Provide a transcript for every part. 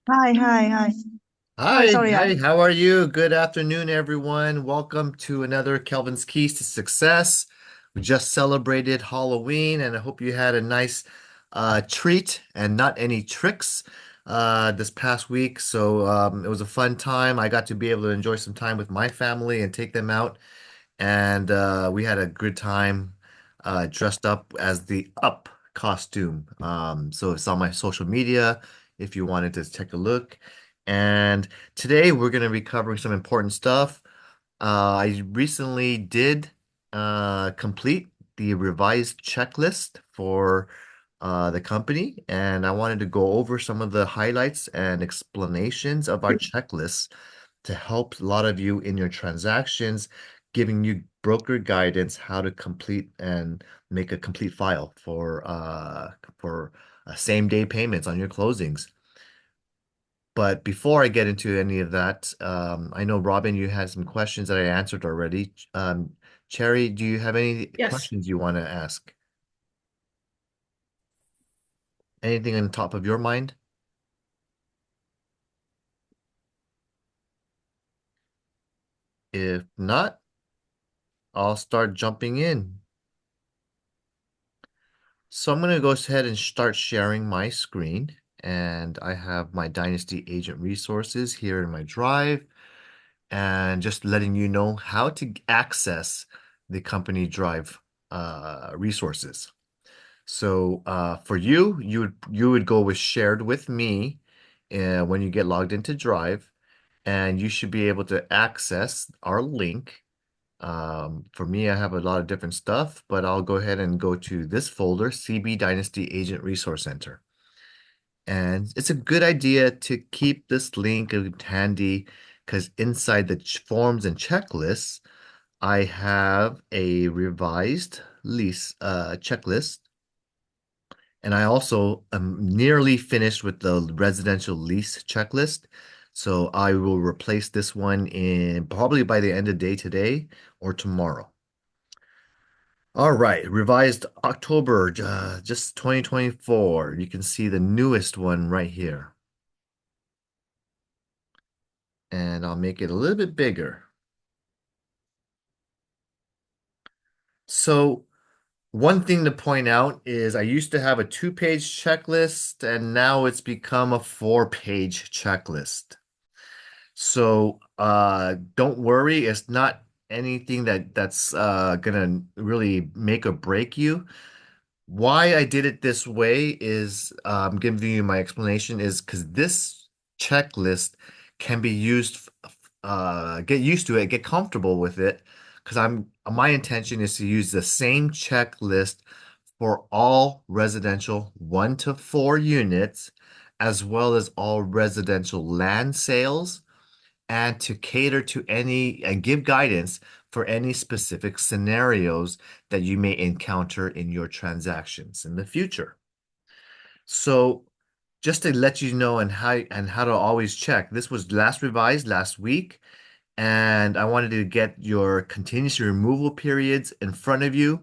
Hi, hi, hi. Sorry, Hi, sorry. hi, how are you? Good afternoon, everyone. Welcome to another Kelvin's Keys to Success. We just celebrated Halloween, and I hope you had a nice treat and not any tricks this past week. So it was a fun time. I got to be able to enjoy some time with my family and take them out, and we had a good time dressed up as the Up costume. So it's on my social media if you wanted to take a look. And today we're going to be covering some important stuff. I recently did complete the revised checklist for the company, and I wanted to go over some of the highlights and explanations of our checklist to help a lot of you in your transactions, giving you broker guidance how to complete and make a complete file for same day payments on your closings. But before I get into any of that, I know Robin, you had some questions that I answered already. Cherry, do you have any Yes. questions you want to ask? Anything on top of your mind? If not, I'll start jumping in. So I'm going to go ahead and start sharing my screen. And I have my Dynasty Agent resources here in my drive, and just letting you know how to access the company drive resources. So for you, you would go with shared with me when you get logged into Drive, and you should be able to access our link. For me, I have a lot of different stuff, but I'll go ahead and go to this folder, CB Dynasty Agent Resource Center. And it's a good idea to keep this link handy because inside the forms and checklists, I have a revised lease checklist. And I also am nearly finished with the residential lease checklist. So I will replace this one in probably by the end of day today or tomorrow. All right, revised October, just 2024. You can see the newest one right here. And I'll make it a little bit bigger. So one thing to point out is I used to have a two-page checklist, and now it's become a four-page checklist. So don't worry, it's not anything that's gonna really make or break you. Why I did it this way is giving you my explanation is because this checklist can be used, get used to it, get comfortable with it. Because my intention is to use the same checklist for all residential 1 to 4 units, as well as all residential land sales, and to cater to any and give guidance for any specific scenarios that you may encounter in your transactions in the future. So just to let you know and how to always check, this was last revised last week, and I wanted to get your contingency removal periods in front of you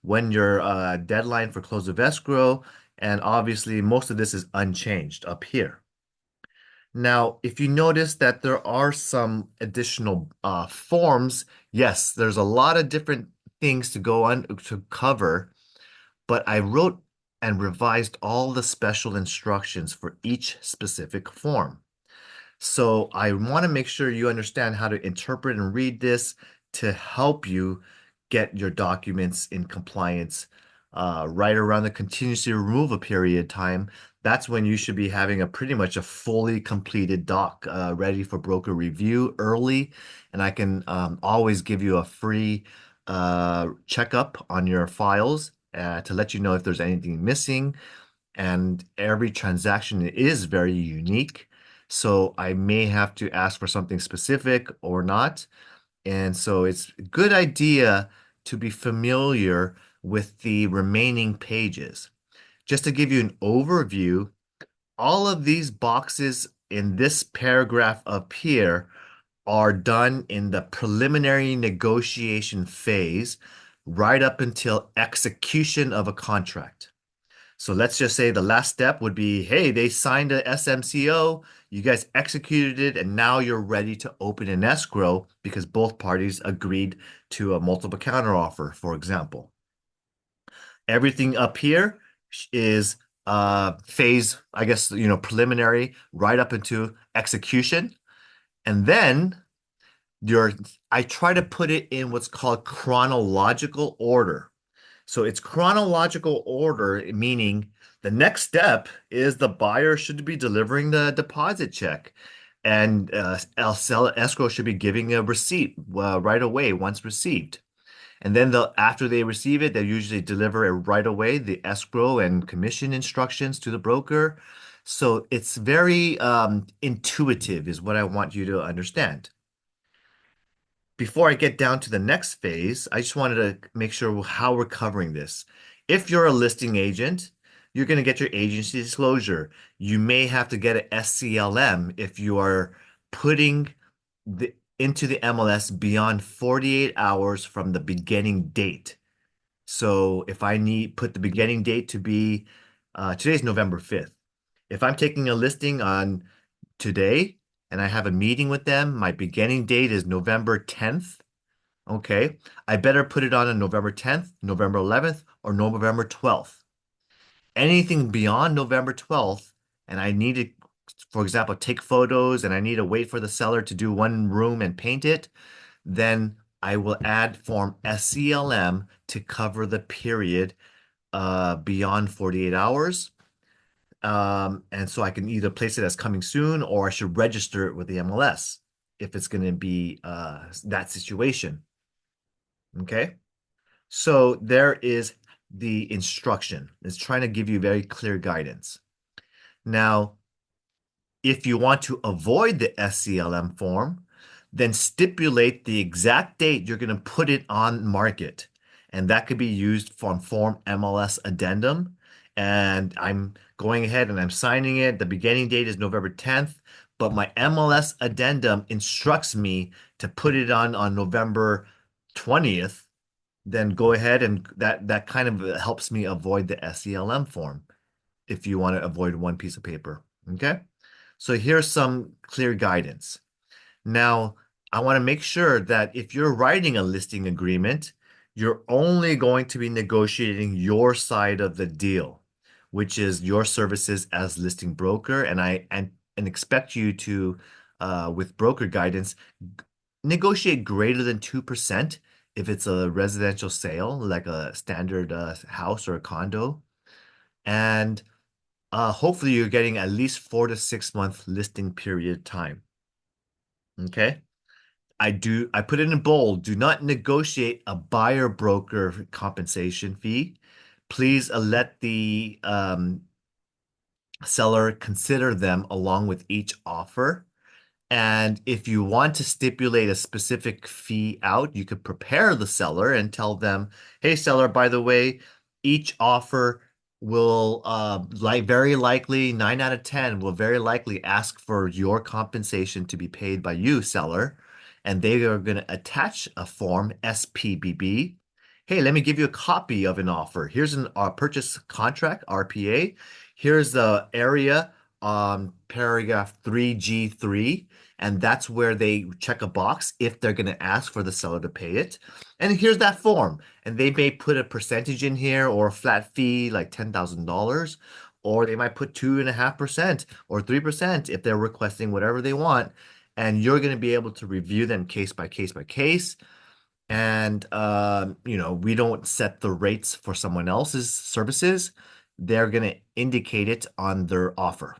when your deadline for close of escrow, and obviously most of this is unchanged up here. Now, if you notice that there are some additional forms, yes, there's a lot of different things to go on to cover, but I wrote and revised all the special instructions for each specific form. So I want to make sure you understand how to interpret and read this to help you get your documents in compliance right around the contingency removal period time. That's when you should be having a pretty much a fully completed doc ready for broker review early. And I can always give you a free checkup on your files to let you know if there's anything missing, and every transaction is very unique. So I may have to ask for something specific or not. And so it's a good idea to be familiar with the remaining pages. Just to give you an overview, all of these boxes in this paragraph up here are done in the preliminary negotiation phase right up until execution of a contract. So let's just say the last step would be, hey, they signed a SMCO, you guys executed it, and now you're ready to open an escrow because both parties agreed to a multiple counteroffer, for example. Everything up here is phase, I guess, preliminary right up into execution. And then your I try to put it in what's called chronological order. So it's chronological order, meaning the next step is the buyer should be delivering the deposit check, and our seller escrow should be giving a receipt right away once received. And then after they receive it, they usually deliver it right away, the escrow and commission instructions to the broker. So it's very intuitive, is what I want you to understand. Before I get down to the next phase, I just wanted to make sure how we're covering this. If you're a listing agent, you're going to get your agency disclosure. You may have to get an SCLM if you are putting into the MLS beyond 48 hours from the beginning date. So if I need put the beginning date to be today's November 5th. If I'm taking a listing on today and I have a meeting with them, my beginning date is November 10th. Okay. I better put it on November 10th, November 11th, or November 12th. Anything beyond November 12th, and I need to, for example, take photos and I need to wait for the seller to do one room and paint it, then I will add form SCLM to cover the period beyond 48 hours. And so I can either place it as coming soon or I should register it with the MLS if it's going to be that situation. Okay. So there is the instruction. It's trying to give you very clear guidance. Now, if you want to avoid the SCLM form, then stipulate the exact date you're going to put it on market. And that could be used from Form MLS Addendum. And I'm going ahead and I'm signing it. The beginning date is November 10th, but my MLS Addendum instructs me to put it on November 20th. Then go ahead and that kind of helps me avoid the SCLM form if you want to avoid one piece of paper. Okay? So here's some clear guidance. Now, I want to make sure that if you're writing a listing agreement, you're only going to be negotiating your side of the deal, which is your services as listing broker. And expect you to, with broker guidance, negotiate greater than 2% if it's a residential sale, like a standard house or a condo. And hopefully you're getting at least 4 to 6 month listing period time. Okay. I put it in bold. Do not negotiate a buyer broker compensation fee. Please let the seller consider them along with each offer. And if you want to stipulate a specific fee out, you could prepare the seller and tell them, hey, seller, by the way, each offer will like very likely 9 out of 10 will very likely ask for your compensation to be paid by you, seller. And they are going to attach a form SPBB. Hey, let me give you a copy of an offer. Here's an purchase contract, RPA. Here's the area paragraph 3G3, and that's where they check a box if they're going to ask for the seller to pay it. And here's that form. And they may put a percentage in here or a flat fee like $10,000, or they might put 2.5% or 3% if they're requesting whatever they want. And you're going to be able to review them case by case by case. And we don't set the rates for someone else's services. They're going to indicate it on their offer.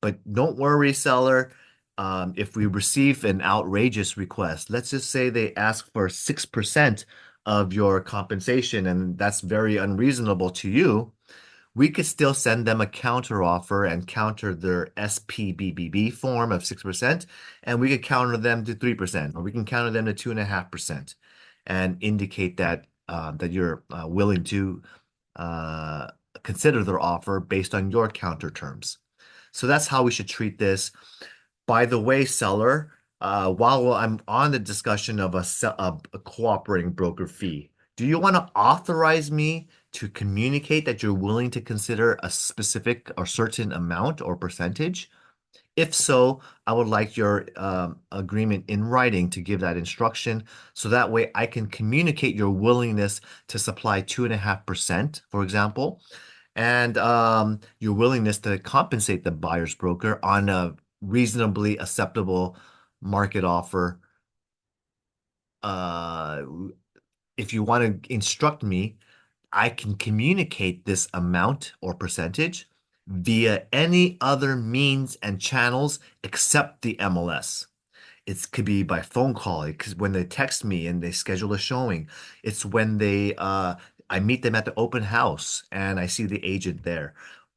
But don't worry, seller. If we receive an outrageous request, let's just say they ask for 6% of your compensation, and that's very unreasonable to you, we could still send them a counter offer and counter their SPBBB form of 6%, and we could counter them to 3%, or we can counter them to 2.5% and indicate that you're willing to uh, consider their offer based on your counter terms. So that's how we should treat this. By the way, seller, while I'm on the discussion of a cooperating broker fee, do you want to authorize me to communicate that you're willing to consider a specific or certain amount or percentage? If so, I would like your agreement in writing to give that instruction so that way I can communicate your willingness to supply 2.5%, for example, and your willingness to compensate the buyer's broker on a reasonably acceptable market offer. Uh, if you want to instruct me, I can communicate this amount or percentage via any other means and channels except the MLS. It could be by phone call because when they text me and they schedule a showing, it's when they I meet them at the open house and I see the agent there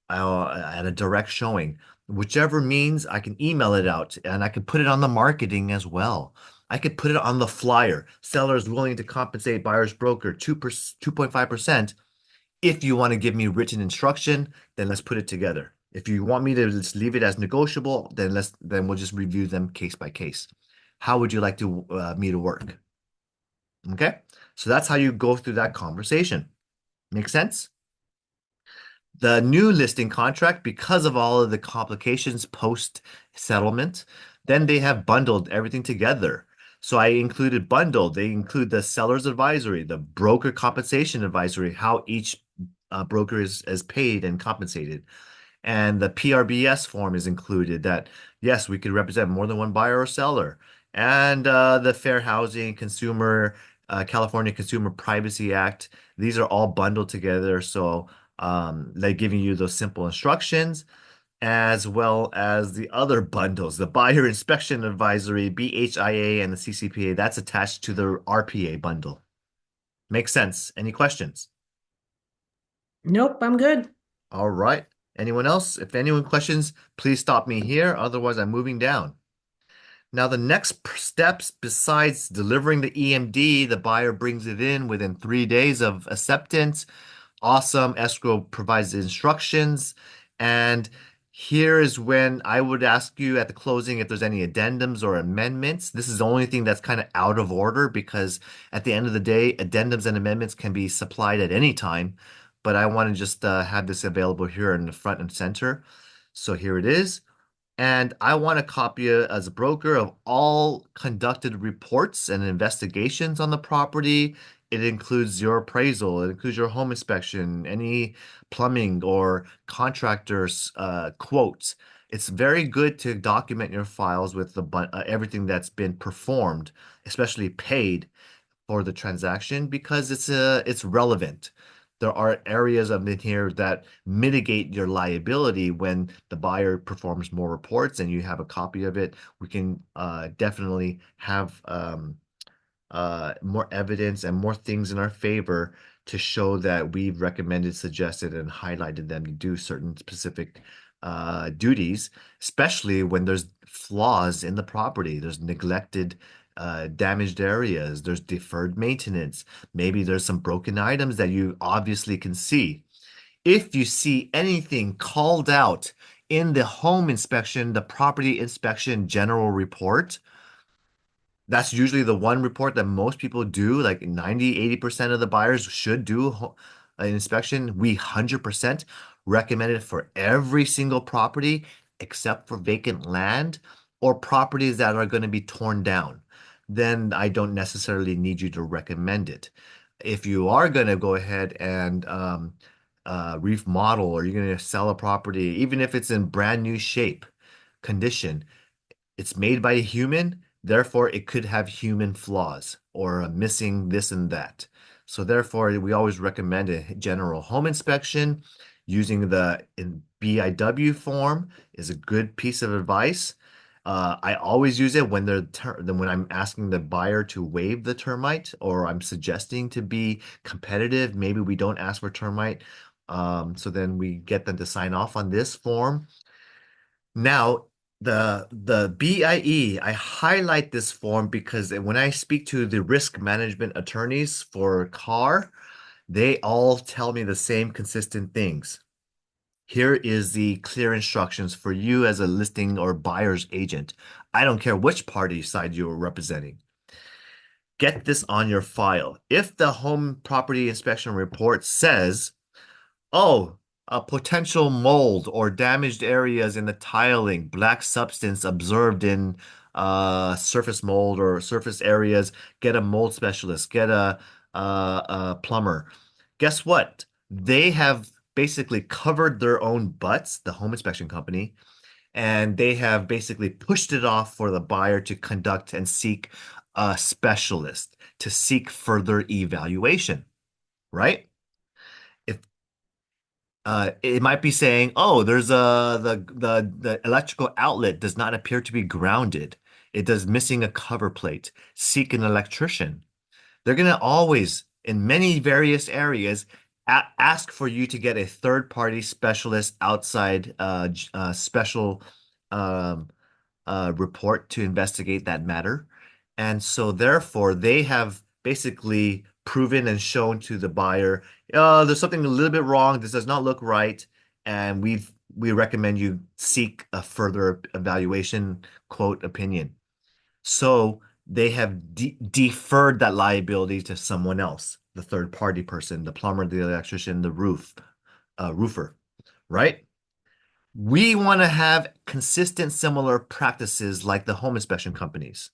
at a direct showing. Whichever means I can email it out and I can put it on the marketing as well. I could put it on the flyer. Sellers willing to compensate buyer's broker 2.5%. If you want to give me written instruction, then let's put it together. If you want me to just leave it as negotiable, then we'll just review them case by case. How would you like to me to work? Okay, so that's how you go through that conversation. Make sense? The new listing contract, because of all of the complications post settlement, then they have bundled everything together. So I included bundled. They include the seller's advisory, the broker compensation advisory, how each broker is paid and compensated. And the PRBS form is included that, yes, we could represent more than one buyer or seller. And the Fair Housing Consumer, California Consumer Privacy Act, these are all bundled together. So they're giving you those simple instructions as well as the other bundles, the Buyer Inspection Advisory, BHIA, and the CCPA. That's attached to the RPA bundle. Makes sense. Any questions? Nope, I'm good. All right. Anyone else? If anyone questions, please stop me here. Otherwise, I'm moving down. Now, the next steps besides delivering the EMD, the buyer brings it in within 3 days of acceptance. Awesome. Escrow provides the instructions. And here is when I would ask you at the closing if there's any addendums or amendments. This is the only thing that's kind of out of order because at the end of the day, addendums and amendments can be supplied at any time. But I want to just have this available here in the front and center. So here it is. And I want a copy as a broker of all conducted reports and investigations on the property. It includes your appraisal, it includes your home inspection, any plumbing or contractors quotes. It's very good to document your files with everything that's been performed, especially paid for the transaction because it's relevant. There are areas of in here that mitigate your liability when the buyer performs more reports and you have a copy of it. We can definitely have more evidence and more things in our favor to show that we've recommended, suggested, and highlighted them to do certain specific duties, especially when there's flaws in the property. There's neglected, damaged areas. There's deferred maintenance. Maybe there's some broken items that you obviously can see. If you see anything called out in the home inspection, the property inspection general report, that's usually the one report that most people do. Like 90, 80% of the buyers should do an inspection. We 100% recommend it for every single property except for vacant land or properties that are going to be torn down. Then I don't necessarily need you to recommend it. If you are going to go ahead and remodel or you're going to sell a property, even if it's in brand new shape, condition, it's made by a human, therefore it could have human flaws or a missing this and that. So therefore, we always recommend a general home inspection. Using the BIW form is a good piece of advice. I always use it when when I'm asking the buyer to waive the termite or I'm suggesting to be competitive. Maybe we don't ask for termite. So then we get them to sign off on this form. Now, the BIE, I highlight this form because when I speak to the risk management attorneys for car, they all tell me the same consistent things. Here is the clear instructions for you as a listing or buyer's agent. I don't care which party side you are representing. get this on your file. If the home property inspection report says, oh, a potential mold or damaged areas in the tiling, black substance observed in surface mold or surface areas, get a mold specialist, get a plumber. Guess what? They have basically covered their own butts, the home inspection company, and they have basically pushed it off for the buyer to conduct and seek a specialist to seek further evaluation, right? If it might be saying, oh, there's the electrical outlet does not appear to be grounded. It does missing a cover plate. Seek an electrician. They're gonna always, in many various areas, a ask for you to get a third-party specialist outside special um, report to investigate that matter. And so, therefore, they have basically proven and shown to the buyer, there's something a little bit wrong. This does not look right. And we recommend you seek a further evaluation, quote, opinion. So they have deferred that liability to someone else, the third party person, the plumber, the electrician, the roofer, right? We want to have consistent, similar practices like the home inspection companies.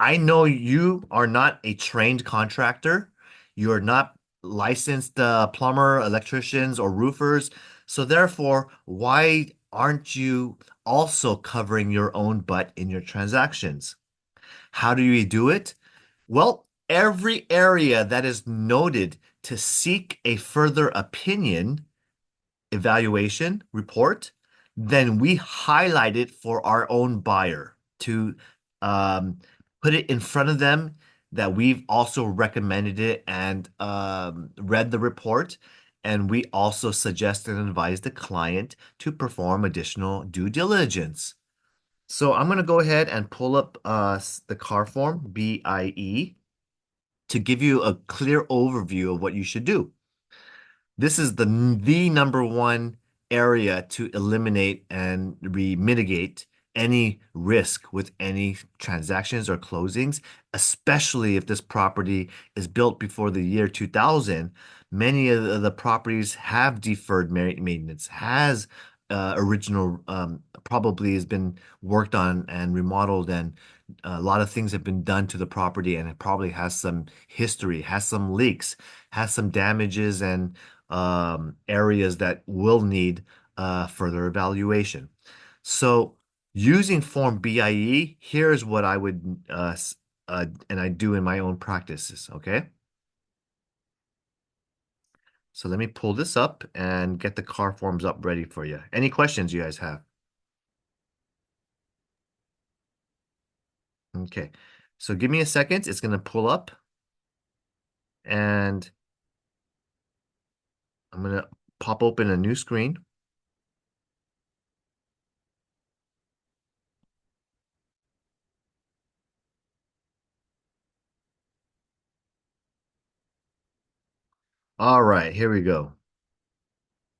I know you are not a trained contractor. You're not licensed plumber, electricians, or roofers. So therefore, why aren't you also covering your own butt in your transactions? How do you do it? Well, every area that is noted to seek a further opinion evaluation report, then we highlight it for our own buyer to um, put it in front of them that we've also recommended it and read the report. And we also suggest and advise the client to perform additional due diligence. So I'm going to go ahead and pull up the car form, BIE, to give you a clear overview of what you should do. This is the number one area to eliminate and mitigate any risk with any transactions or closings, especially if this property is built before the year 2000. Many of the properties have deferred maintenance, has original probably has been worked on and remodeled, and a lot of things have been done to the property, and it probably has some history, has some leaks, has some damages and areas that will need further evaluation. So, using Form BIE, here's what I would and I do in my own practices. Okay, so let me pull this up and get the car forms up ready for you. Any questions you guys have? Okay, so give me a second. It's gonna pull up, and I'm gonna pop open a new screen. All right, here we go.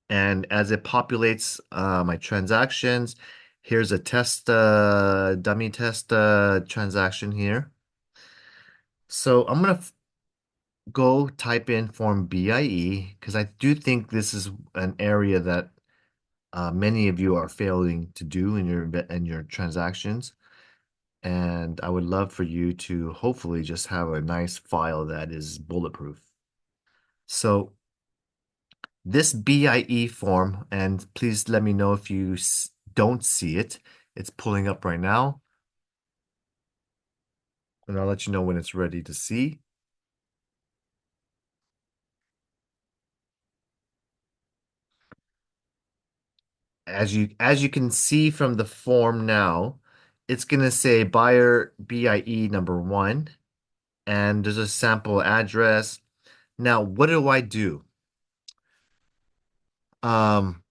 And as it populates my transactions, here's a test, dummy test transaction here. So I'm going to go type in form BIE because I do think this is an area that many of you are failing to do in your transactions. And I would love for you to hopefully just have a nice file that is bulletproof. So this BIE form, and please let me know if you don't see it. It's pulling up right now, and I'll let you know when it's ready to see. As you can see from the form now, it's gonna say buyer BIE number one, and there's a sample address. Now, what do I do? Um,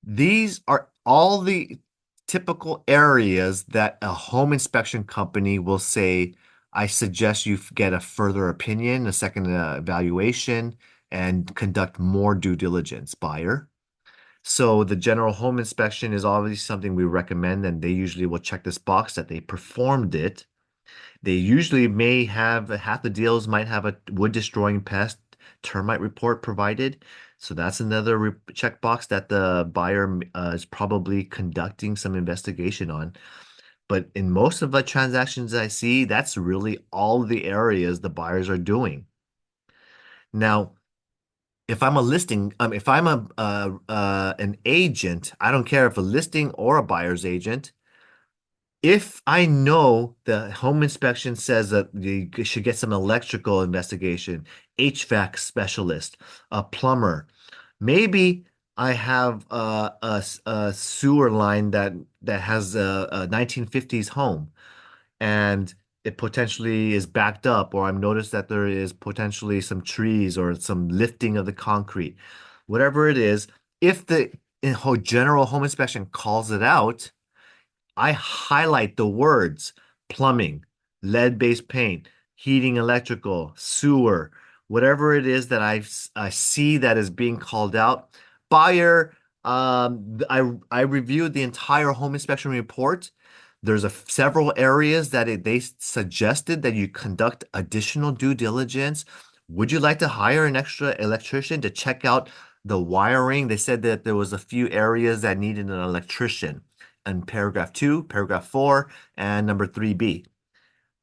These are all the typical areas that a home inspection company will say, I suggest you get a further opinion, a second evaluation, and conduct more due diligence, buyer. So the general home inspection is obviously something we recommend, and they usually will check this box that they performed it. They usually may have half the deals might have a wood destroying pest termite report provided. So that's another re checkbox that the buyer is probably conducting some investigation on. But in most of the transactions I see, that's really all the areas the buyers are doing. Now, if I'm a listing, if I'm a an agent, I don't care if a listing or a buyer's agent. If I know the home inspection says that you should get some electrical investigation, HVAC specialist, a plumber, maybe I have a sewer line that has a 1950s home and it potentially is backed up, or I've noticed that there is potentially some trees or some lifting of the concrete. Whatever it is, if the general home inspection calls it out, I highlight the words plumbing, lead-based paint, heating, electrical, sewer, whatever it is that I see that is being called out. Buyer, I reviewed the entire home inspection report. There's several areas that they suggested that you conduct additional due diligence. Would you like to hire an extra electrician to check out the wiring? They said that there was a few areas that needed an electrician and paragraph 2, paragraph 4, and number 3B.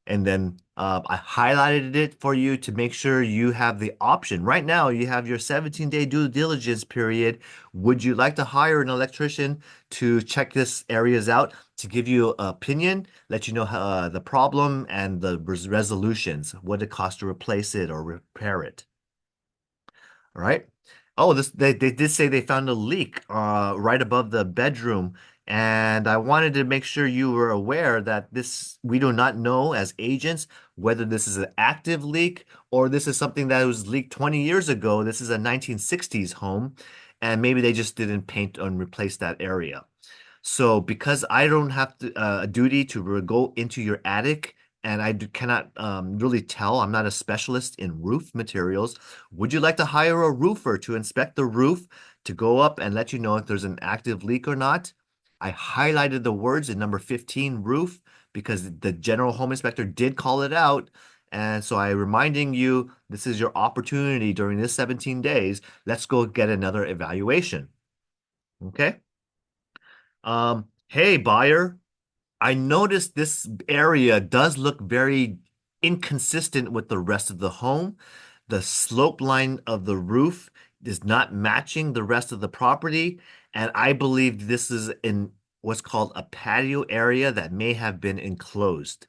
And then I highlighted it for you to make sure you have the option. Right now, you have your 17-day due diligence period. Would you like to hire an electrician to check this areas out, to give you an opinion, let you know the problem and the resolutions, what it costs to replace it or repair it? All right. Oh, this they did say they found a leak right above the bedroom, and I wanted to make sure you were aware that this we do not know as agents whether this is an active leak or this is something that was leaked 20 years ago. This is a 1960s home, and maybe they just didn't paint and replace that area. So because I don't have a duty to go into your attic and cannot really tell, I'm not a specialist in roof materials. Would you like to hire a roofer to inspect the roof to go up and let you know if there's an active leak or not? I highlighted the words in number 15 roof because the general home inspector did call it out. And so I'm reminding you, this is your opportunity during this 17 days. Let's go get another evaluation. Okay? Hey, buyer, I noticed this area does look very inconsistent with the rest of the home. The slope line of the roof is not matching the rest of the property, and I believe this is in what's called a patio area that may have been enclosed.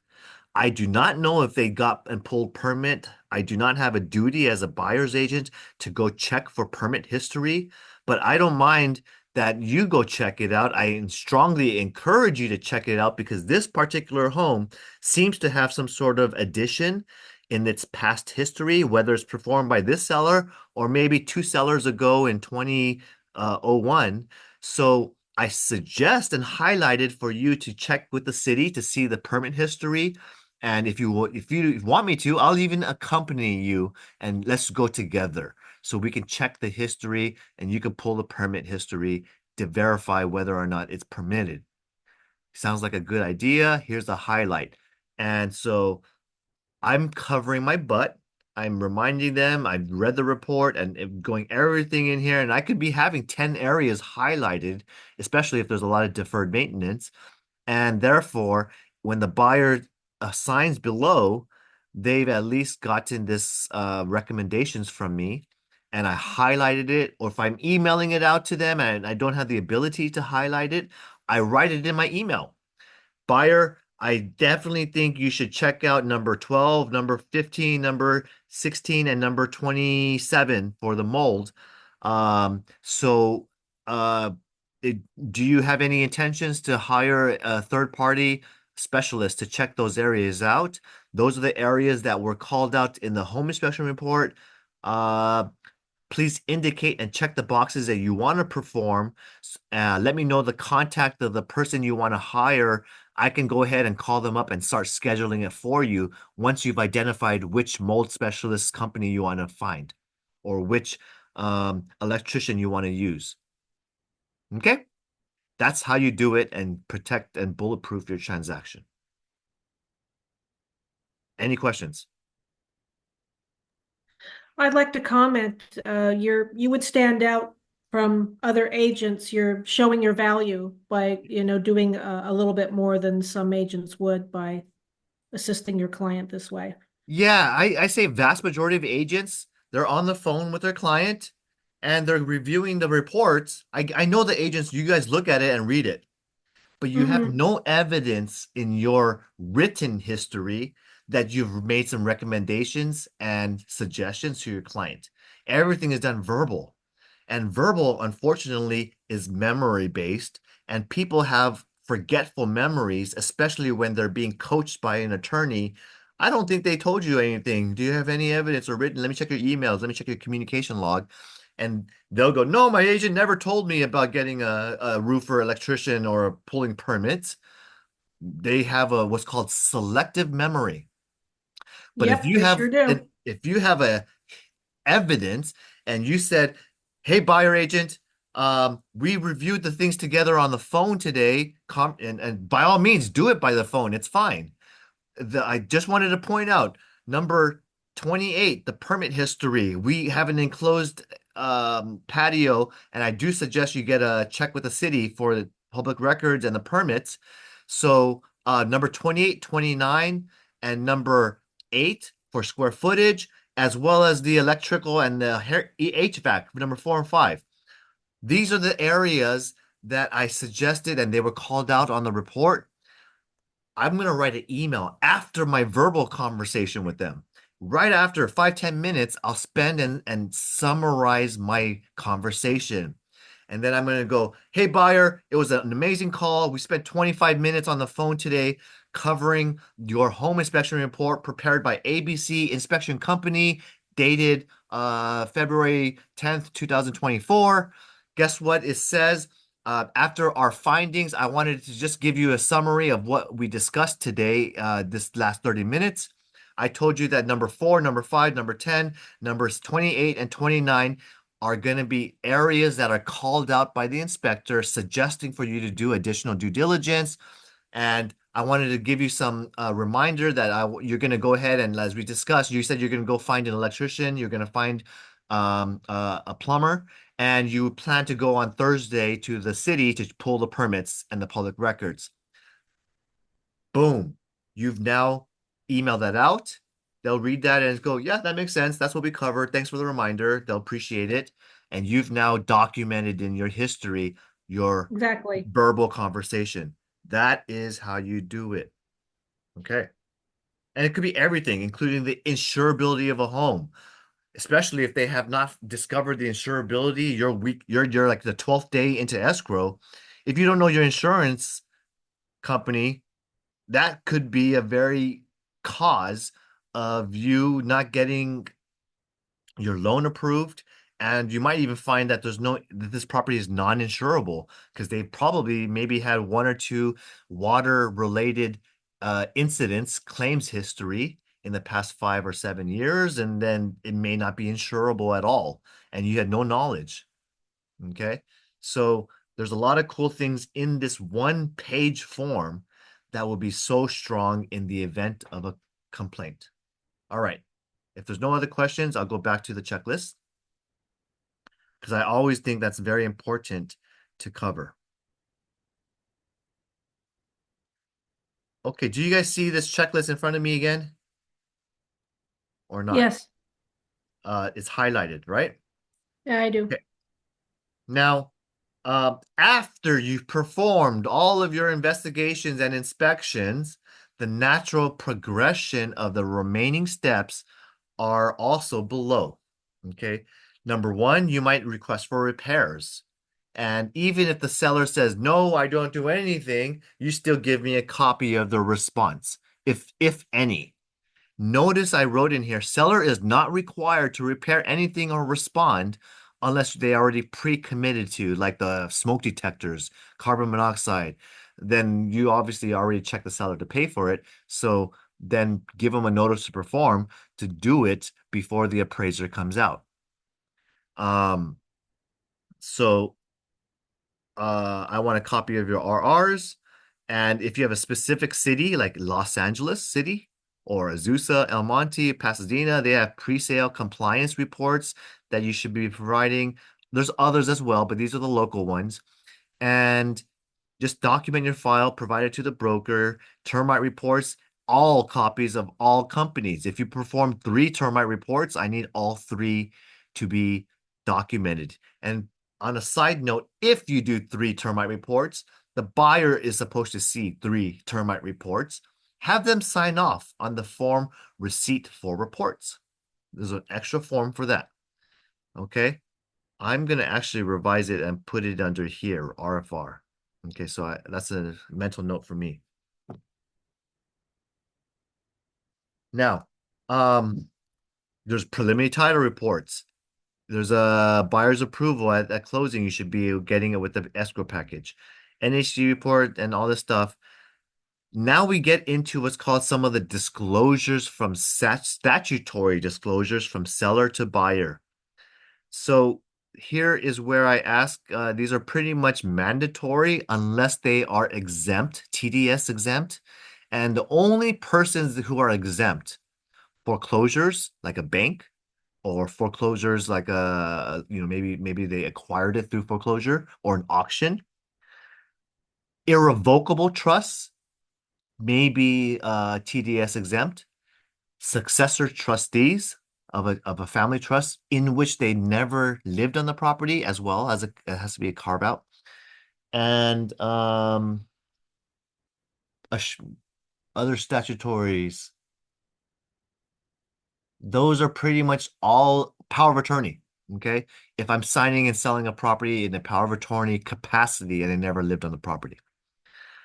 I do not know if they got and pulled permit. I do not have a duty as a buyer's agent to go check for permit history, but I don't mind that you go check it out. I strongly encourage you to check it out because this particular home seems to have some sort of addition in its past history, whether it's performed by this seller or maybe two sellers ago in 2001. So I suggest and highlighted for you to check with the city to see the permit history. And if you want me to, I'll even accompany you and let's go together so we can check the history and you can pull the permit history to verify whether or not it's permitted. Sounds like a good idea. Here's the highlight. And so I'm covering my butt. I'm reminding them I've read the report and going everything in here, and I could be having 10 areas highlighted, especially if there's a lot of deferred maintenance. And therefore, when the buyer signs below, they've at least gotten this recommendations from me. And I highlighted it, or if I'm emailing it out to them and I don't have the ability to highlight it, I write it in my email. Buyer, I definitely think you should check out number 12, number 15, number 16, and number 27 for the mold. So, uh, it, do you have any intentions to hire a third party specialist to check those areas out? Those are the areas that were called out in the home inspection report. Uh, Please indicate and check the boxes that you want to perform. Let me know the contact of the person you want to hire. I can go ahead and call them up and start scheduling it for you once you've identified which mold specialist company you want to find or which electrician you want to use. Okay? That's how you do it and protect and bulletproof your transaction. Any questions? I'd like to comment, you would stand out from other agents. You're showing your value by, doing a little bit more than some agents would by assisting your client this way. Yeah, I say vast majority of agents, they're on the phone with their client and they're reviewing the reports. I know the agents, you guys look at it and read it, but you have Hmm. no evidence in your written history that you've made some recommendations and suggestions to your client. Everything is done verbal. And verbal, unfortunately, is memory based, and people have forgetful memories, especially when they're being coached by an attorney. I don't think they told you anything. Do you have any evidence or written? Let me check your emails. Let me check your communication log. And they'll go, no, my agent never told me about getting a roofer, electrician, or pulling permits. They have a what's called selective memory. But Yep, they sure do. if you have a evidence and you said, "Hey, buyer agent, we reviewed the things together on the phone today," and by all means, do it by the phone. It's fine. I just wanted to point out number 28, the permit history. We have an enclosed patio, and I do suggest you get a check with the city for the public records and the permits. So number 28, 29, and number 8 for square footage, as well as the electrical and the HVAC, number 4 and 5. These are the areas that I suggested, and they were called out on the report. I'm going to write an email after my verbal conversation with them. Right after 5, 10 minutes, I'll spend and summarize my conversation. And then I'm going to go, hey, buyer, it was an amazing call. We spent 25 minutes on the phone today covering your home inspection report prepared by ABC Inspection Company, dated February 10th, 2024. Guess what it says? After our findings, I wanted to just give you a summary of what we discussed today, this last 30 minutes. I told you that number 4, number 5, number 10, numbers 28 and 29 are going to be areas that are called out by the inspector, suggesting for you to do additional due diligence. And I wanted to give you some reminder that you're going to go ahead and, as we discussed, you said you're going to go find an electrician, you're going to find a plumber, and you plan to go on Thursday to the city to pull the permits and the public records. Boom. You've now emailed that out. They'll read that and go, yeah, that makes sense. That's what we covered. Thanks for the reminder. They'll appreciate it. And you've now documented in your history your Exactly. verbal conversation. That is how you do it. Okay. And it could be everything, including the insurability of a home, especially if they have not discovered the insurability. You're like the 12th day into escrow. If you don't know your insurance company, that could be a very cause of you not getting your loan approved. And you might even find that that this property is non-insurable because they probably maybe had one or two water related incidents, claims history in the past 5 or 7 years, and then it may not be insurable at all. And you had no knowledge. Okay. So there's a lot of cool things in this one page form that will be so strong in the event of a complaint. All right. If there's no other questions, I'll go back to the checklist because I always think that's very important to cover. Okay. Do you guys see this checklist in front of me again or not? Yes, It's highlighted, right? yeah, I do. Okay. Now, after you've performed all of your investigations and inspections, the natural progression of the remaining steps are also below. Okay. Number one, you might request for repairs. And even if the seller says, no, I don't do anything, you still give me a copy of the response, if any. Notice I wrote in here, seller is not required to repair anything or respond unless they already pre-committed to, like the smoke detectors, carbon monoxide. Then you obviously already checked the seller to pay for it. So then give them a notice to perform to do it before the appraiser comes out. Um, so I want a copy of your RRs. And if you have a specific city like Los Angeles City, or Azusa, El Monte, Pasadena. They have pre-sale compliance reports that you should be providing. There's others as well, but these are the local ones. And just document your file, provide it to the broker. Termite reports, all copies of all companies. If you perform 3 termite reports, I need all 3 to be documented. And on a side note, if you do 3 termite reports, the buyer is supposed to see 3 termite reports. Have them sign off on the form receipt for reports. There's an extra form for that. Okay. I'm going to actually revise it and put it under here, RFR. Okay, so that's a mental note for me. Now, there's preliminary title reports. There's a buyer's approval at closing. You should be getting it with the escrow package. NHD report and all this stuff. Now we get into what's called some of the disclosures from statutory disclosures from seller to buyer. So here is where I ask, these are pretty much mandatory unless they are exempt, TDS exempt. And the only persons who are exempt, foreclosures like a bank, or foreclosures like maybe they acquired it through foreclosure or an auction. Irrevocable trusts, maybe TDS exempt. Successor trustees of a family trust in which they never lived on the property, as well as it has to be a carve out. And a other statutories, those are pretty much all power of attorney. Okay. If I'm signing and selling a property in a power of attorney capacity and they never lived on the property.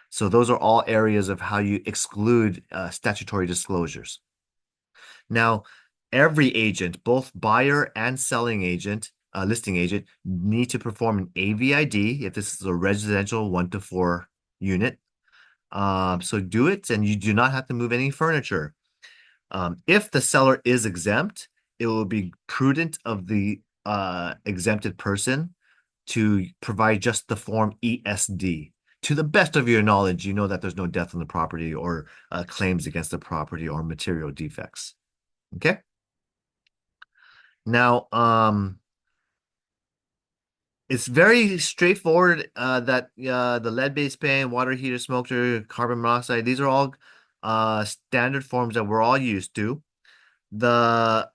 So those are all areas of how you exclude statutory disclosures. Now, every agent, both buyer and selling agent, listing agent, need to perform an AVID if this is a residential 1 to 4 unit. So do it, and you do not have to move any furniture. If the seller is exempt, it will be prudent of the exempted person to provide just the form ESD. To the best of your knowledge, you know that there's no death on the property or claims against the property or material defects. Okay. Now, it's very straightforward that the lead-based pan, water heater, smoker, carbon monoxide, these are all standard forms that we're all used to. The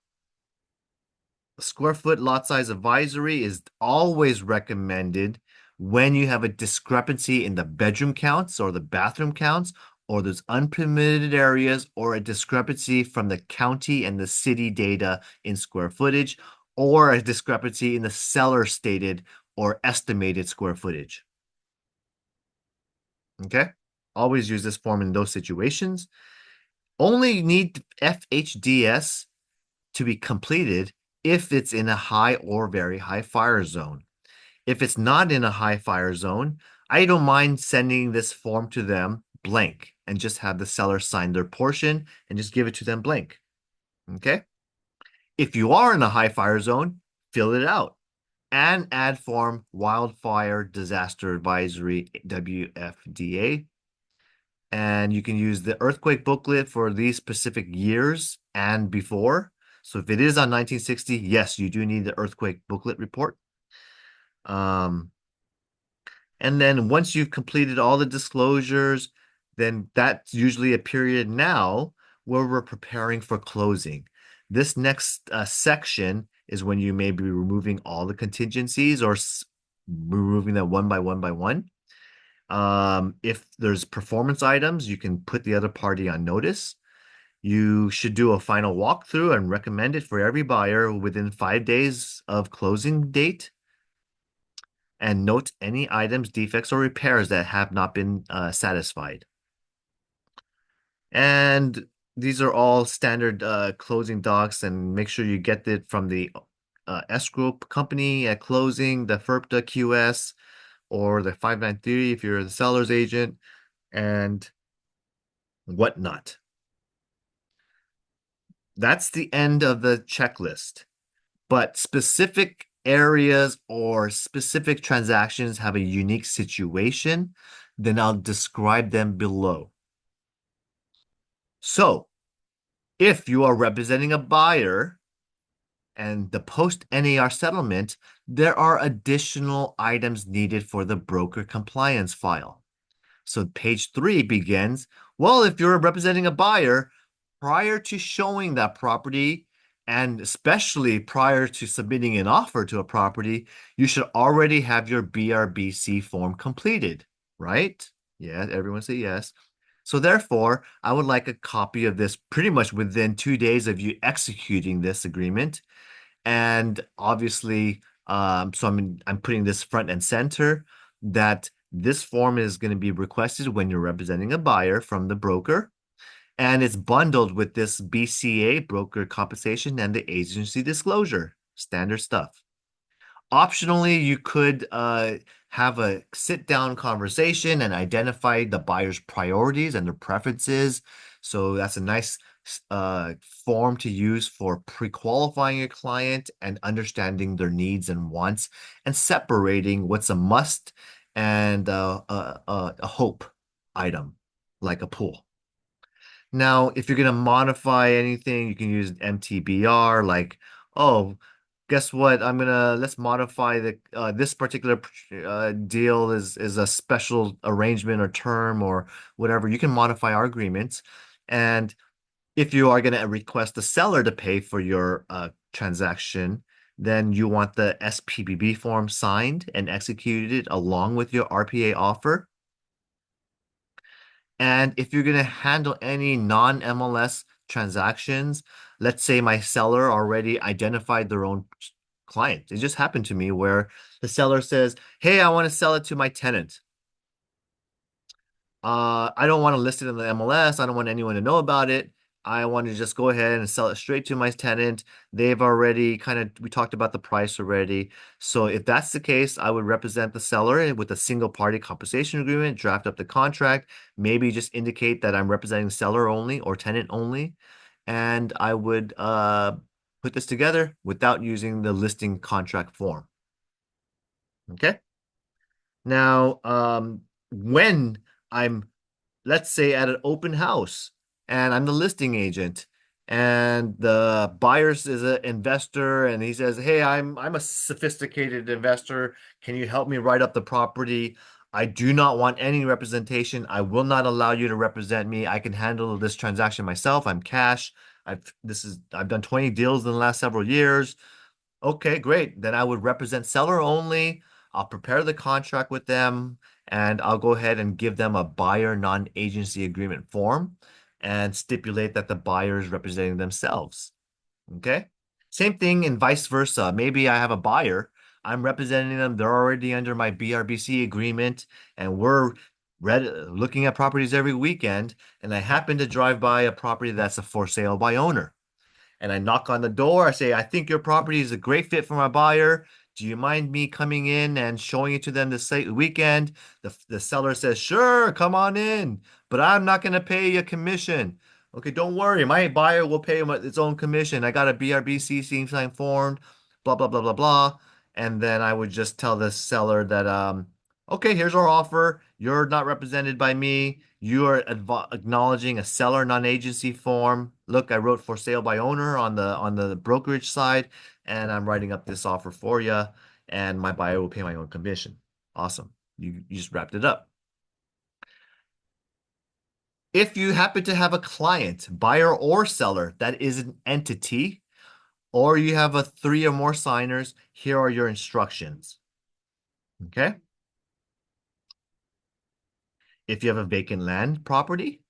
square foot lot size advisory is always recommended when you have a discrepancy in the bedroom counts or the bathroom counts, or there's unpermitted areas, or a discrepancy from the county and the city data in square footage, or a discrepancy in the seller stated or estimated square footage. Okay? Always use this form in those situations. Only need FHDS to be completed if it's in a high or very high fire zone. If it's not in a high fire zone, I don't mind sending this form to them blank and just have the seller sign their portion and just give it to them blank. Okay? If you are in a high fire zone, fill it out and add form wildfire disaster advisory WFDA. And you can use the earthquake booklet for these specific years and before. So if it is on 1960, yes, you do need the earthquake booklet report. And then once you've completed all the disclosures, then that's usually a period now where we're preparing for closing. This next section is when you may be removing all the contingencies or removing them one by one by one. If there's performance items, you can put the other party on notice. You should do a final walkthrough and recommend it for every buyer within 5 days of closing date. And note any items, defects, or repairs that have not been satisfied. And these are all standard closing docs, and make sure you get it from the escrow company at closing, the FERPTA QS, or the 593 if you're the seller's agent, and whatnot. That's the end of the checklist. But specific areas or specific transactions have a unique situation, then I'll describe them below. So, If you are representing a buyer and the post NAR settlement, there are additional items needed for the broker compliance file. So page 3 begins, well, if you're representing a buyer, prior to showing that property, and especially prior to submitting an offer to a property, you should already have your BRBC form completed, right? Yeah, everyone say yes. So therefore, I would like a copy of this pretty much within 2 days of you executing this agreement. And obviously, so I'm putting this front and center that this form is going to be requested when you're representing a buyer from the broker, and it's bundled with this BCA broker compensation and the agency disclosure, standard stuff. Optionally, you could have a sit down conversation and identify the buyer's priorities and their preferences. So that's a nice form to use for pre-qualifying your client and understanding their needs and wants and separating what's a must and a hope item, like a pool. Now, if you're going to modify anything, you can use MTBR, like, oh, guess what? Let's modify the this particular deal is a special arrangement or term or whatever. You can modify our agreements. And if you are going to request the seller to pay for your transaction, then you want the SPBB form signed and executed along with your RPA offer. And if you're going to handle any non-MLS transactions, let's say my seller already identified their own client. It just happened to me where the seller says, hey, I want to sell it to my tenant. I don't want to list it in the MLS. I don't want anyone to know about it. I want to just go ahead and sell it straight to my tenant. They've already we talked about the price already. So if that's the case, I would represent the seller with a single party compensation agreement, draft up the contract, maybe just indicate that I'm representing seller only or tenant only. And I would put this together without using the listing contract form. Okay. Now, when I'm, let's say, at an open house and I'm the listing agent and the buyer is an investor and he says, hey, I'm a sophisticated investor. Can you help me write up the property? I do not want any representation. I will not allow you to represent me. I can handle this transaction myself. I'm cash. I've done 20 deals in the last several years. Okay, great. Then I would represent seller only. I'll prepare the contract with them and I'll go ahead and give them a buyer non-agency agreement form and stipulate that the buyer is representing themselves. Okay. Same thing and vice versa. Maybe I have a buyer, I'm representing them, they're already under my BRBC agreement, and we're looking at properties every weekend. And I happen to drive by a property that's a for sale by owner and I knock on the door. I say, I think your property is a great fit for my buyer. Do you mind me coming in and showing it to them this weekend? The seller says, sure, come on in, but I'm not going to pay you a commission. Okay, don't worry. My buyer will pay him its own commission. I got a BRBC sign formed, blah, blah, blah, blah, blah. And then I would just tell the seller that, okay, here's our offer. You're not represented by me. You are acknowledging a seller non-agency form. Look, I wrote for sale by owner on the brokerage side, and I'm writing up this offer for you, and my buyer will pay my own commission. Awesome. You just wrapped it up. If you happen to have a client, buyer or seller, that is an entity, or you have a 3 or more signers, here are your instructions. Okay. If you have a vacant land property,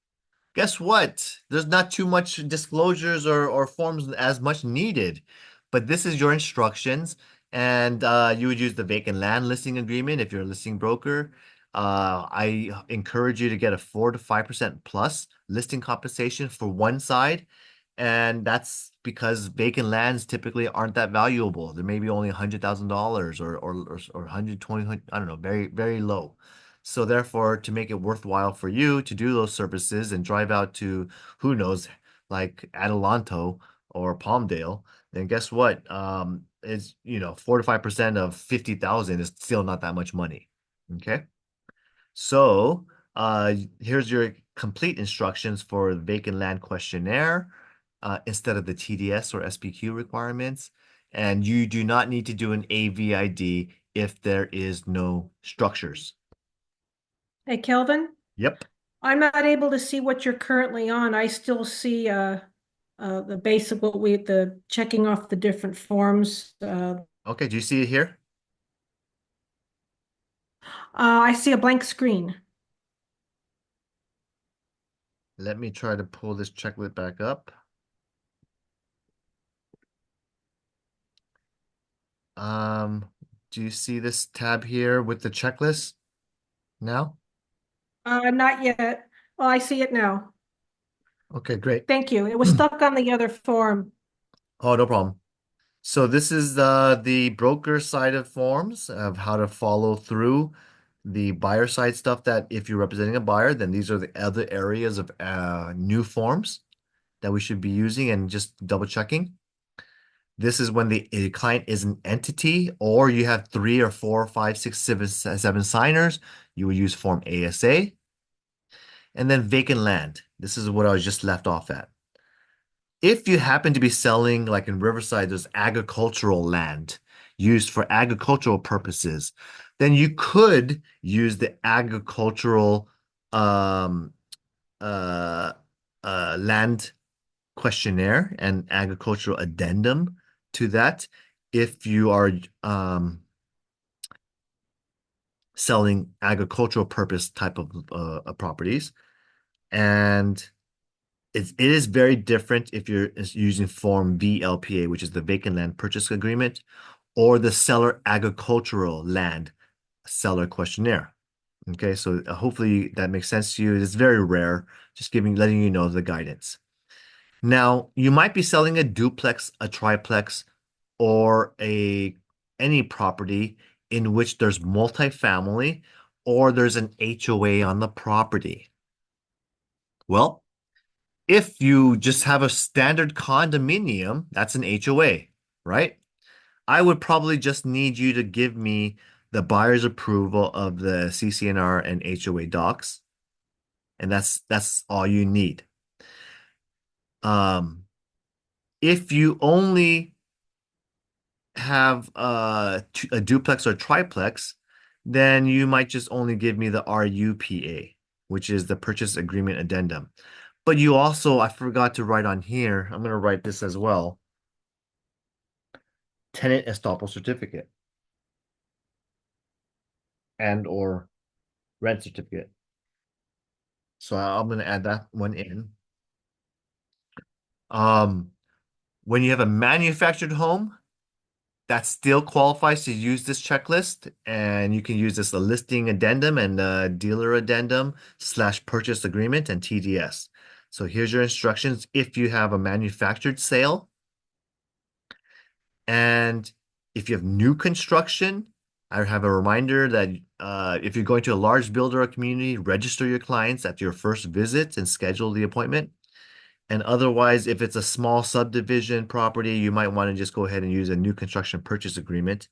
guess what? There's not too much disclosures or forms as much needed, but this is your instructions, and you would use the vacant land listing agreement if you're a listing broker. I encourage you to get a 4 to 5% plus listing compensation for one side, and that's because vacant lands typically aren't that valuable. They're maybe only $100,000 or 120, I don't know, very, very low. So therefore, to make it worthwhile for you to do those services and drive out to who knows, like Adelanto or Palmdale, then guess what? It's 4 to 5% of 50,000 is still not that much money. Okay. So here's your complete instructions for the vacant land questionnaire. instead of the TDS or SPQ requirements. And you do not need to do an AVID if there is no structures. Hey, Kelvin, Yep. I'm not able to see what you're currently on. I still see the basic the checking off the different forms. Okay, do you see it here? I see a blank screen. Let me try to pull this checklist back up. Um, do you see this tab here with the checklist now? Not yet. Oh, I see it now. Okay, great. Thank you. It was stuck on the other form. Oh, no problem. So this is the broker side of forms of how to follow through the buyer side stuff that if you're representing a buyer, then these are the other areas of new forms that we should be using and just double checking. This is when the a client is an entity or you have three or four, five, six, seven signers, you will use form ASA. And then vacant land. This is what I was just left off at. If you happen to be selling, like in Riverside, there's agricultural land used for agricultural purposes, then you could use the agricultural um, uh, land questionnaire and agricultural addendum to that if you are selling agricultural purpose type of properties. And it is very different if you're using form VLPA, which is the vacant land purchase agreement, or the seller agricultural land seller questionnaire. Okay, so hopefully that makes sense to you. It's very rare, just letting you know the guidance. Now, you might be selling a duplex, a triplex, or a any property in which there's multifamily or there's an HOA on the property. Well, if you just have a standard condominium, that's an HOA, right? I would probably just need you to give me the buyer's approval of the CCNR and HOA docs, and that's all you need. Um, if you only have a duplex or triplex, then you might just only give me the RUPA, which is the purchase agreement addendum. But you also, I forgot to write on here, I'm going to write this as well. Tenant estoppel certificate and or rent certificate. So I'm going to add that one in. Um, when you have a manufactured home, that still qualifies to use this checklist, and you can use this a listing addendum and a dealer addendum slash purchase agreement and TDS. So here's your instructions if you have a manufactured sale. And if you have new construction, I have a reminder that if you're going to a large builder or community, register your clients at your first visit and schedule the appointment. And otherwise, if it's a small subdivision property, you might want to just go ahead and use a new construction purchase agreement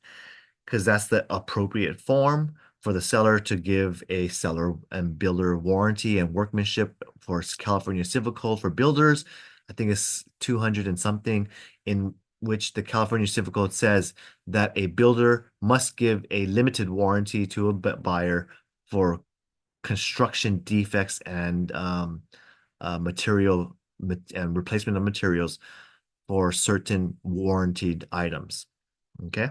because that's the appropriate form for the seller to give a seller and builder warranty and workmanship for California Civil Code for builders. I think it's 200 and something, in which the California Civil Code says that a builder must give a limited warranty to a buyer for construction defects and material and replacement of materials for certain warranted items. Okay.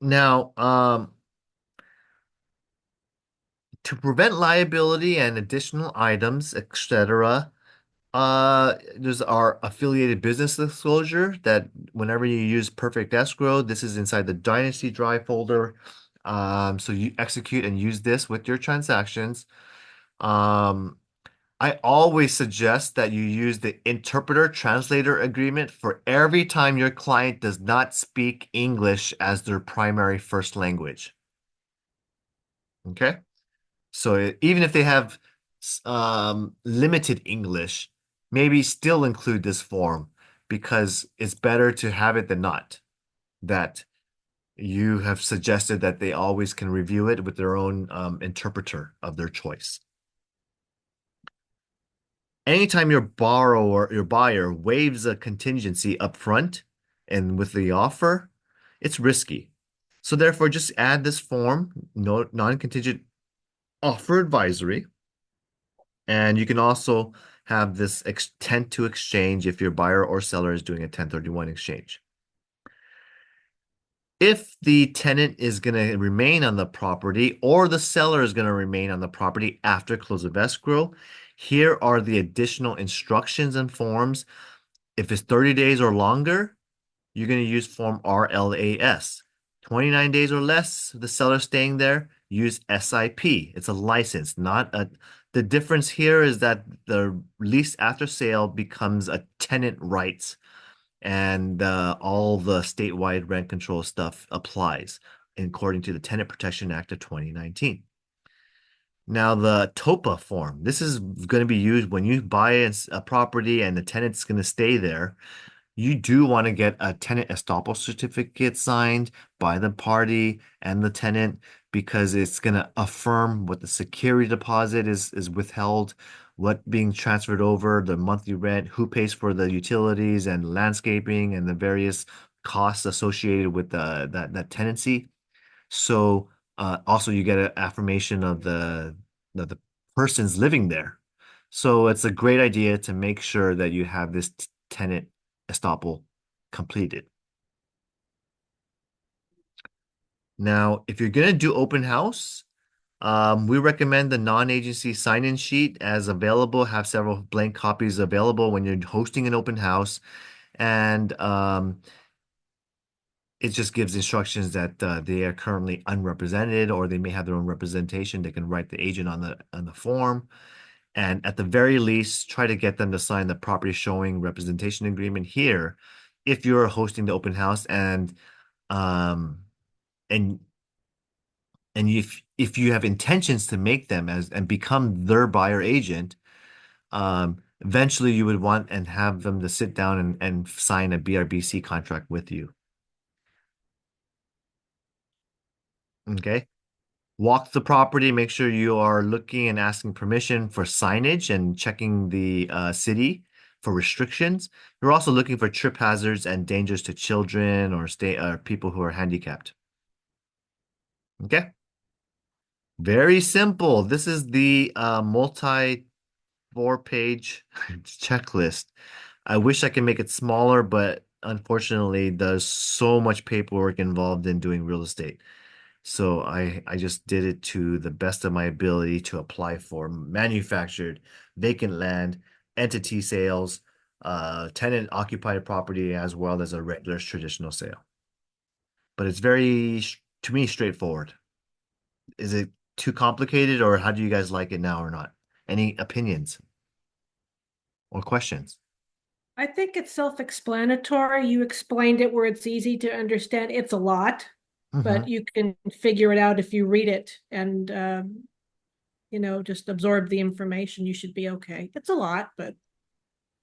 Now, to prevent liability and additional items, etc., there's our affiliated business disclosure that whenever you use Perfect Escrow, this is inside the Dynasty Drive folder. So you execute and use this with your transactions. Um, I always suggest that you use the interpreter translator agreement for every time your client does not speak English as their primary first language. Okay? So even if they have limited English, maybe still include this form because it's better to have it than not. That You have suggested that they always can review it with their own interpreter of their choice. Anytime your buyer waives a contingency up front and with the offer, it's risky. So therefore, just add this form, no non-contingent offer advisory, and you can also have this intent to exchange if your buyer or seller is doing a 1031 exchange. If the tenant is going to remain on the property or the seller is going to remain on the property after close of escrow, here are the additional instructions and forms. If it's 30 days or longer, you're going to use form RLAS. 29 days or less, the seller staying there, use SIP. It's a license, not a. The difference here is that the lease after sale becomes a tenant rights and all the statewide rent control stuff applies according to the Tenant Protection Act of 2019. Now, the TOPA form, this is going to be used when you buy a property and the tenant's going to stay there. You do want to get a tenant estoppel certificate signed by the party and the tenant because it's going to affirm what the security deposit is withheld, what being transferred over, the monthly rent, who pays for the utilities and landscaping and the various costs associated with that tenancy. So also you get an affirmation of the person's living there. So it's a great idea to make sure that you have this tenant estoppel completed. Now, if you're going to do open house, we recommend the non-agency sign-in sheet as available. Have several blank copies available when you're hosting an open house, and it just gives instructions that they are currently unrepresented, or they may have their own representation. They can write the agent on the form, and at the very least, try to get them to sign the property showing representation agreement here if you're hosting the open house um and if you have intentions to make them as and become their buyer agent, eventually you would want and have them to sit down and sign a BRBC contract with you. Okay. Walk the property, make sure you are looking and asking permission for signage and checking the city for restrictions. You're also looking for trip hazards and dangers to children or stay people who are handicapped. Okay. Very simple. This is the multi 4-page checklist. I wish I could make it smaller, but unfortunately, there's so much paperwork involved in doing real estate. So I just did it to the best of my ability to apply for manufactured, vacant land, entity sales, tenant occupied property, as well as a regular traditional sale. But it's very, to me, straightforward. Is it too complicated, or how do you guys like it now or not? Any opinions or questions? I think it's self-explanatory. You explained it where it's easy to understand. It's a lot, Mm-hmm. but you can figure it out if you read it and just absorb the information. You should be okay. It's a lot, but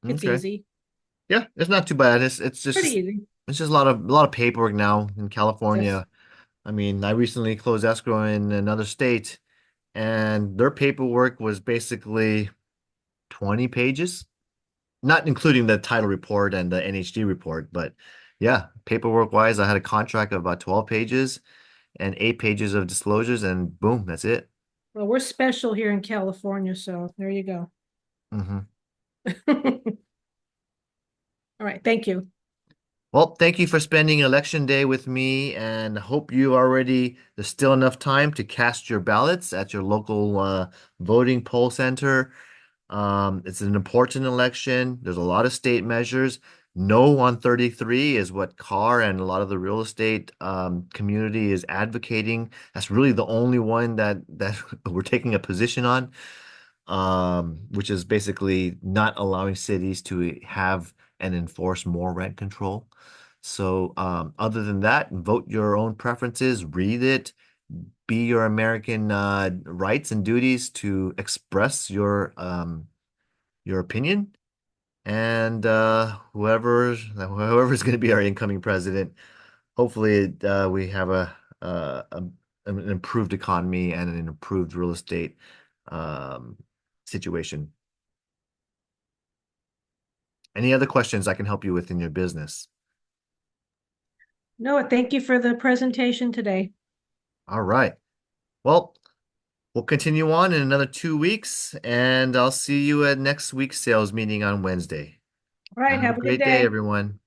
it's Okay. easy. Yeah, it's not too bad. Pretty easy. It's just a lot of paperwork now in Yes. California. I mean, I recently closed escrow in another state, and their paperwork was basically 20 pages, not including the title report and the NHD report. But yeah, paperwork wise, I had a contract of about 12 pages and 8 pages of disclosures, and boom, that's it. Well, we're special here in California, so there you go. Hmm. All right. Thank you. Well, thank you for spending election day with me, and hope you already there's still enough time to cast your ballots at your local voting poll center. It's an important election. There's a lot of state measures. No on 33 is what CAR and a lot of the real estate community is advocating. That's really the only one that we're taking a position on, which is basically not allowing cities to have and enforce more rent control. So, other than that, vote your own preferences, read it, be your American rights and duties to express your opinion. And whoever's going to be our incoming president, hopefully we have an improved economy and an improved real estate um, situation. Any other questions I can help you with in your business? No, thank you for the presentation today. All right. Well, we'll continue on in another 2 weeks, and I'll see you at next week's sales meeting on Wednesday. All right, Have a have a good great day, day. everyone.